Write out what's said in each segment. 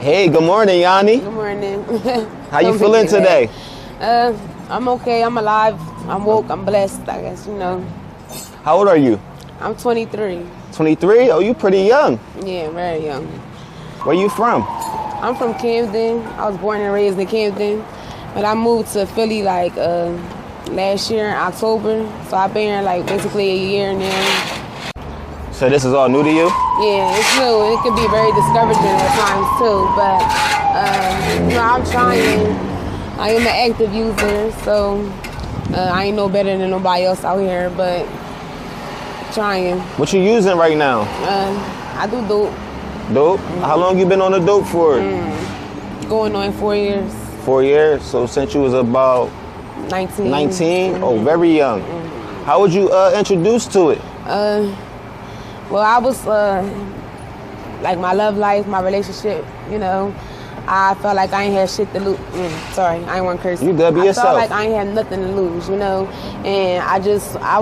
Hey, good morning, Yannie. Good morning. How you feeling today? I'm okay. I'm alive. I'm woke. I'm blessed, I guess, you know. How old are you? I'm 23. 23? Oh, you pretty young. Yeah, very young. Where you from? I'm from Camden. I was born and raised in Camden. But I moved to Philly like last year in October. So I've been here like basically a year now. So this is all new to you? Yeah, it's new. It can be very discouraging at times too. But, you know, I'm trying. I am an active user, so I ain't no better than nobody else out here, but trying. What you using right now? I do dope. Dope? How long you been on the dope for? Going on 4 years. 4 years? So since you was about 19. 19? Oh, very young. How would you introduce to it? Well, I was, like my love life, my relationship, you know, I felt like I ain't had shit to lose. Sorry, I ain't want to curse. You gotta be yourself. I felt like I ain't had nothing to lose, you know, and I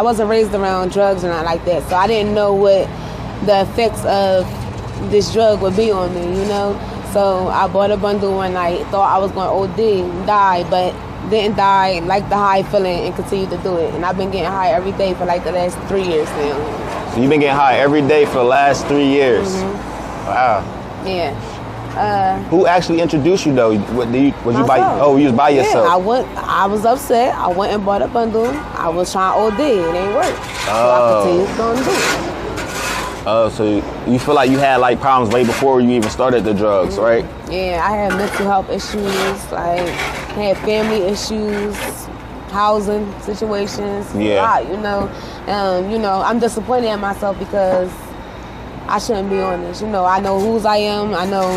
wasn't raised around drugs or nothing like that, so I didn't know what the effects of this drug would be on me, you know. So I bought a bundle one night, thought I was going to OD, die, but didn't die, liked the high feeling, and continued to do it. And I've been getting high every day for like the last 3 years now. So you've been getting high every day for the last 3 years? Wow. Yeah. Who actually introduced you though? Was you by? Oh, you was by yourself. Yeah, I was upset. I went and bought a bundle. I was trying to OD. It ain't work. So I continued to do it. Oh, so you feel like you had like problems way before you even started the drugs, right? Yeah, I had mental health issues. Like, had family issues, housing situations. Yeah. A lot, you know, I'm disappointed in myself because I shouldn't be on this. You know, I know whose I am. I know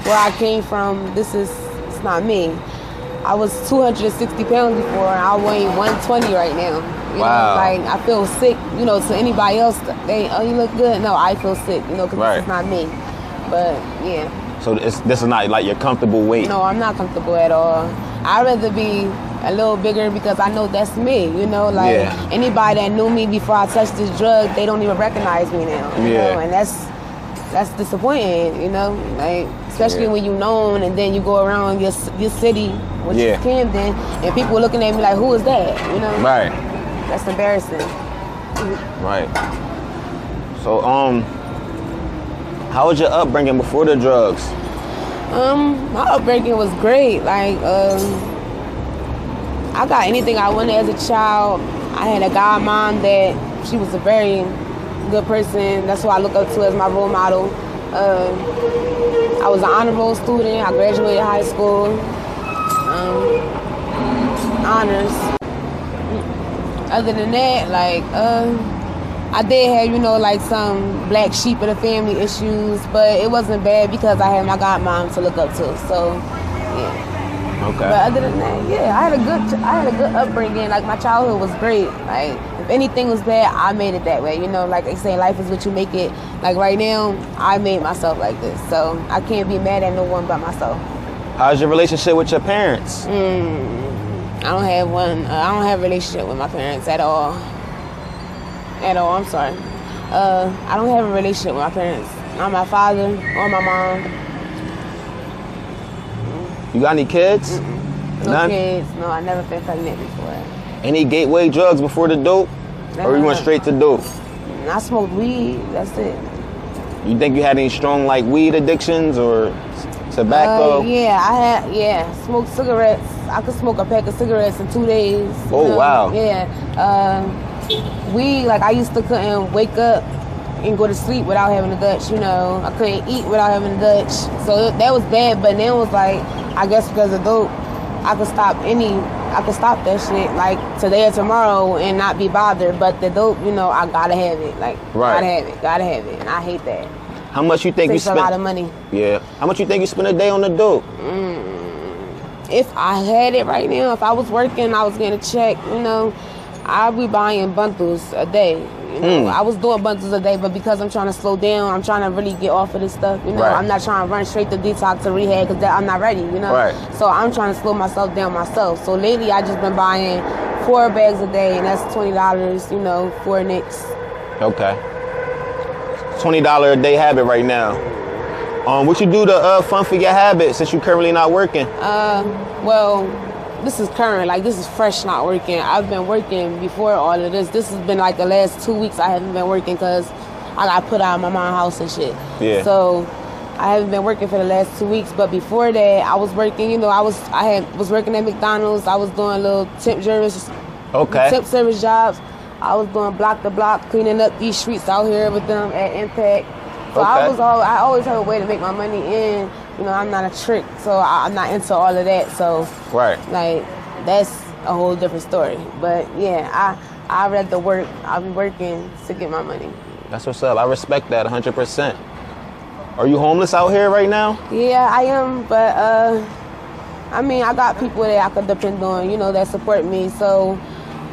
where I came from. It's not me. I was 260 pounds before, and I weigh 120 right now. You Wow. know, like, I feel sick, you know, to anybody else, oh, you look good. No, I feel sick, you know, because This is not me. But, yeah. So this is not like your comfortable weight? No, I'm not comfortable at all. I'd rather be a little bigger because I know that's me, you know, like anybody that knew me before I touched this drug, they don't even recognize me now, you know, and that's disappointing, you know, like especially when you known and then you go around your city, which is Camden, and people looking at me like, who is that, you know? Right. That's embarrassing. Right. So, how was your upbringing before the drugs? My upbringing was great. Like, I got anything I wanted as a child. I had a godmom that she was a very good person. That's who I look up to as my role model. I was an honor roll student. I graduated high school. Honors. Other than that, like, I did have, you know, like some black sheep of the family issues, but it wasn't bad because I had my godmom to look up to. So, yeah. Okay. But other than that, yeah, I had a good upbringing. Like, my childhood was great. Like, if anything was bad, I made it that way. You know, like they say, life is what you make it. Like right now, I made myself like this, so I can't be mad at no one but myself. How's your relationship with your parents? I don't have one. I don't have a relationship with my parents at all. At all, I'm sorry. I don't have a relationship with my parents. Not my father or my mom. You got any kids? No None? kids. No, I never been pregnant before. Any gateway drugs before the dope? Or you went straight to dope? I smoked weed, that's it. You think you had any strong like weed addictions or tobacco? Smoked cigarettes. I could smoke a pack of cigarettes in 2 days. Oh, know? wow. Yeah. Weed, like I used to couldn't wake up and go to sleep without having a Dutch, you know. I couldn't eat without having a Dutch. So that was bad, but then it was like, I guess because of dope, I could stop that shit like today or tomorrow and not be bothered. But the dope, you know, I gotta have it. Like, gotta have it. And I hate that. How much you think you spend? Takes a lot of money. Yeah. How much you think you spend a day on the dope? If I had it right now, if I was working, I was getting a check, you know, I'd be buying bundles a day. You know, I was doing bundles a day, but because I'm trying to slow down, I'm trying to really get off of this stuff. You know, I'm not trying to run straight to detox or rehab because I'm not ready. You know, so I'm trying to slow myself down myself. So lately, I just been buying 4 bags a day, and that's $20. You know, 4 nicks. Okay. $20 a day habit right now. What you do to fund for your habit since you currently not working? Well, this is current. Like, this is fresh not working. I've been working before all of this. This has been like the last 2 weeks I haven't been working because I got put out of my mom's house and shit. Yeah. So I haven't been working for the last 2 weeks. But before that, I was working. You know, I was working at McDonald's. I was doing little temp service jobs. I was doing block to block, cleaning up these streets out here with them at Impact. So I always have a way to make my money in. You know, I'm not a trick, so I'm not into all of that. So, like, that's a whole different story. But yeah, I read the work. I've been working to get my money. That's what's up. I respect that 100%. Are you homeless out here right now? Yeah, I am. But I mean, I got people that I can depend on. You know, that support me. So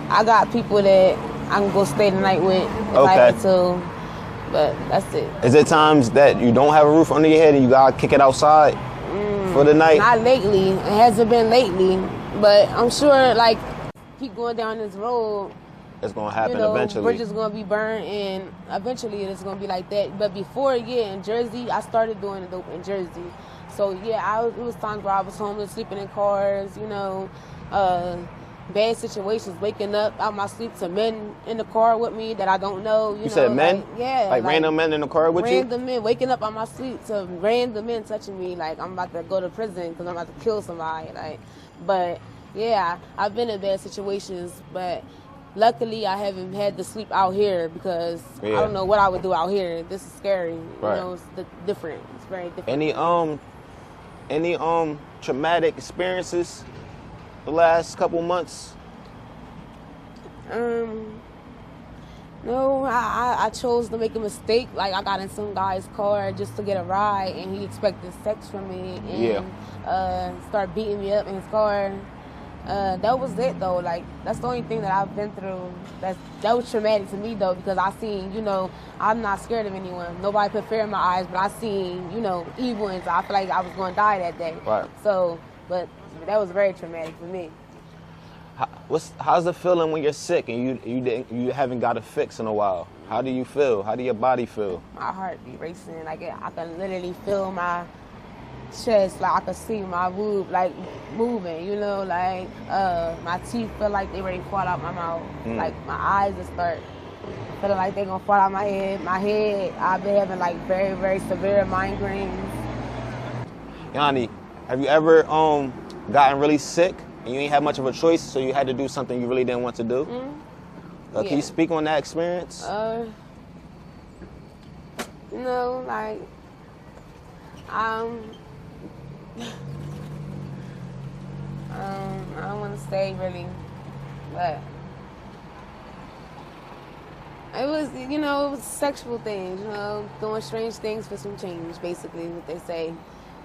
I got people that I can go stay the night with if I had to. But that's it. Is there times that you don't have a roof under your head and you gotta kick it outside for the night? Not lately. It hasn't been lately. But I'm sure, like, keep going down this road, it's gonna happen eventually. Bridges gonna be burned, and eventually it's gonna be like that. But before, in Jersey, I started doing it in Jersey. So yeah, it was times where I was homeless, sleeping in cars. You know, bad situations, waking up out my sleep to men in the car with me that I don't know. You know, said men? Like random men in the car with you? Random men, waking up out my sleep to random men touching me like I'm about to go to prison because I'm about to kill somebody. Like, but yeah, I've been in bad situations, but luckily I haven't had to sleep out here because I don't know what I would do out here. This is scary. Right. You know, it's different. It's very different. Any traumatic experiences the last couple months? No, I chose to make a mistake. Like, I got in some guy's car just to get a ride, and he expected sex from me and start beating me up in his car. That was it, though. Like, that's the only thing that I've been through. That was traumatic to me, though, because I seen, you know, I'm not scared of anyone. Nobody put fear in my eyes, but I seen, you know, evil, and so I feel like I was going to die that day. Right. So, but that was very traumatic for me. How's the feeling when you're sick and you haven't got a fix in a while? How do you feel? How do your body feel? My heart be racing. Like, I can literally feel my chest. Like, I can see my boob like moving. You know, like my teeth feel like they ready to fall out my mouth. Like, my eyes just start feeling like they gonna fall out my head. My head, I've been having like very, very severe migraines. Yannie, have you ever gotten really sick and you ain't had much of a choice, so you had to do something you really didn't want to do? Can you speak on that experience? You know, like, I don't want to say really, but it was, you know, it was sexual things, you know, doing strange things for some change, basically, what they say.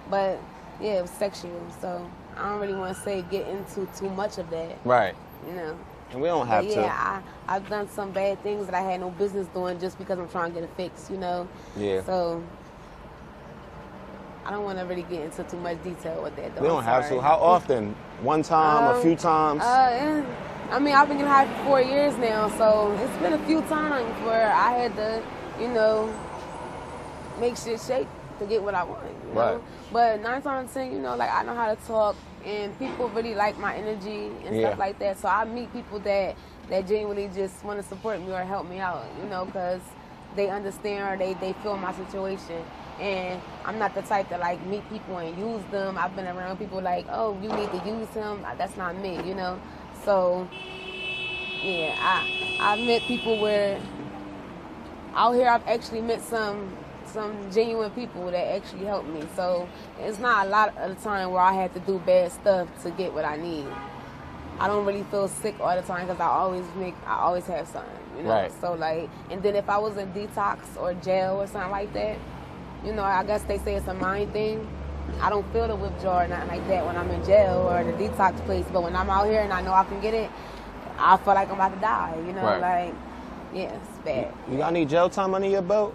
But yeah, it was sexual, so I don't really want to get into too much of that. Right. You know. And we don't have to. Yeah, I've done some bad things that I had no business doing just because I'm trying to get a fix, you know. Yeah. So I don't want to really get into too much detail with that, though. We don't have to. How often? One time, a few times? I mean, I've been getting high for 4 years now, so it's been a few times where I had to, you know, make shit shake to get what I want, you know? Right. But 9 times out of 10, you know, like, I know how to talk, and people really like my energy and stuff like that. So I meet people that genuinely just want to support me or help me out, you know, because they understand or they feel my situation. And I'm not the type to, like, meet people and use them. I've been around people like, oh, you need to use him. That's not me, you know. So, yeah, I've met people where out here I've actually met some genuine people that actually help me. So it's not a lot of the time where I have to do bad stuff to get what I need. I don't really feel sick all the time because I always have something, you know. Right. So, like, and then if I was in detox or jail or something like that, you know, I guess they say it's a mind thing. I don't feel the withdrawal or nothing like that when I'm in jail or the detox place. But when I'm out here and I know I can get it, I feel like I'm about to die, you know. Like, yeah, it's bad. You got any jail time under your belt?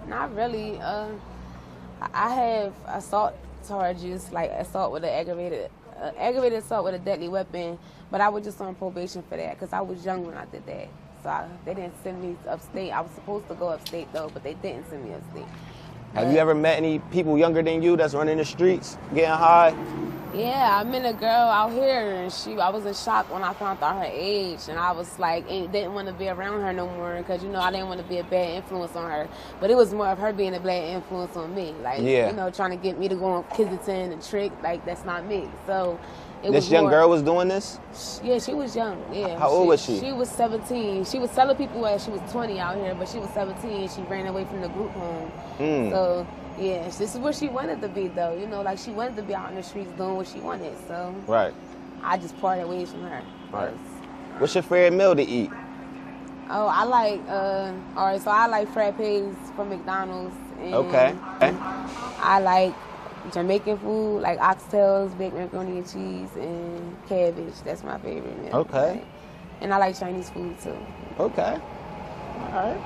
Not really. I have assault charges, like assault with an aggravated assault with a deadly weapon, but I was just on probation for that because I was young when I did that. So they didn't send me upstate. I was supposed to go upstate, though, but they didn't send me upstate. Have you ever met any people younger than you that's running the streets, getting high? Yeah, I met a girl out here, and I was in shock when I found out her age, and I was like, didn't want to be around her no more, because, I didn't want to be a bad influence on her. But it was more of her being a bad influence on me, like, trying to get me to go on Kensington and trick, like, that's not me. So this young girl was doing this? Yeah, she was young, yeah. How old was she? She was 17. She was telling people that she was 20 out here, but she was 17. She ran away from the group home. So... yeah, this is where she wanted to be, though. Like, she wanted to be out in the streets doing what she wanted, so... right. I just parted ways from her. Right. What's your favorite meal to eat? Oh, I like, all right, so I like frappes from McDonald's. And okay. I like Jamaican food, like oxtails, baked macaroni and cheese, and cabbage. That's my favorite meal. Okay. Like, and I like Chinese food, too. Okay. All right.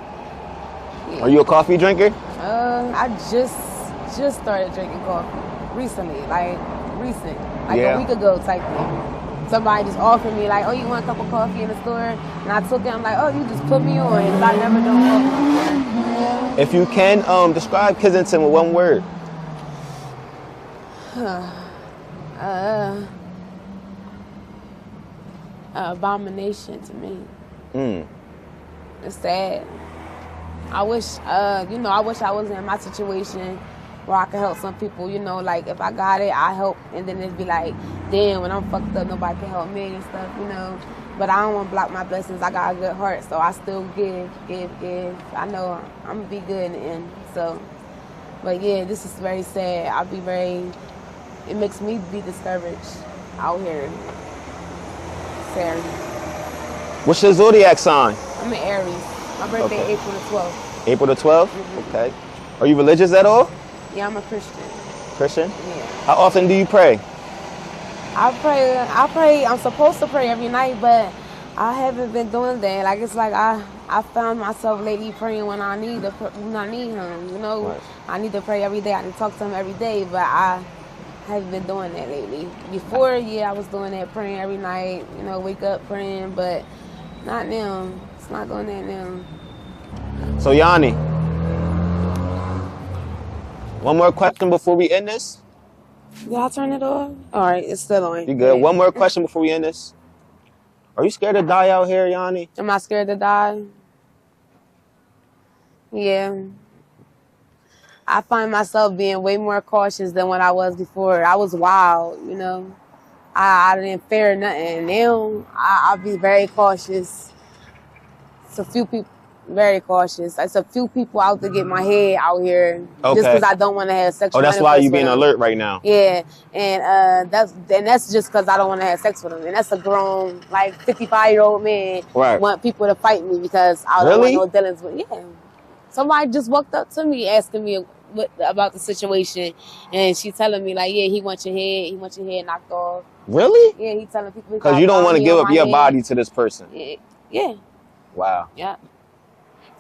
Yeah. Are you a coffee drinker? I just started drinking coffee recently, like a week ago type thing. Somebody just offered me like, oh, you want a cup of coffee in the store? And I took it. I'm like, oh, you just put me on, because I never done coffee before. If you can, describe Kensington with one word. Abomination to me. It's sad. I wish, I wish I wasn't in my situation where I could help some people, like if I got it, I help, and then it'd be like, damn, when I'm fucked up, nobody can help me and stuff, But I don't want to block my blessings. I got a good heart, so I still give. I know I'm gonna be good in the end, so. But yeah, this is very sad. It makes me be discouraged out here. Sad. What's your zodiac sign? I'm an Aries. My birthday April the 12th. April the 12th? Okay. Are you religious at all? Yeah, I'm a Christian. Christian? Yeah. How often do you pray? I pray. I'm supposed to pray every night, but I haven't been doing that. Like, it's like I found myself lately praying when I need him, Right. I need to pray every day. I need to talk to him every day, but I haven't been doing that lately. Before, I was doing that, praying every night, wake up praying, but not now. It's not doing that now. So, Yannie, one more question before we end this. Did I turn it off? All right, it's still on. You good? One more question before we end this. Are you scared to die out here, Yannie? Am I scared to die? Yeah. I find myself being way more cautious than when I was before. I was wild, I didn't fear nothing. Now, I'll be very cautious. It's a few people, very cautious. It's a few people out to get my head out here. Just because I don't want to have sex with them. Oh, that's why you being alert right now. Yeah, and that's just because I don't want to have sex with them. And that's a grown, 55-year-old man want people to fight me because I don't want no dealings with. Yeah, somebody just walked up to me asking me about the situation, and she telling me he wants your head knocked off. Really? Yeah, he telling people because you don't want to give up your body to this person. Yeah. Wow. Yeah.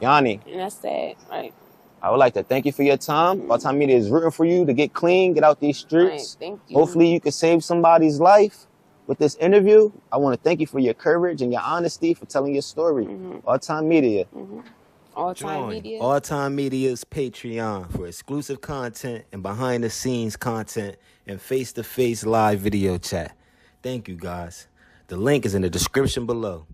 Yannie. And that's sad, right? I would like to thank you for your time. All Time Media is rooting for you to get clean, get out these streets. Right, thank you. Hopefully you can save somebody's life with this interview. I want to thank you for your courage and your honesty for telling your story. All Time Media. All Time Media. All Time Media's Patreon for exclusive content and behind-the-scenes content and face-to-face live video chat. Thank you, guys. The link is in the description below.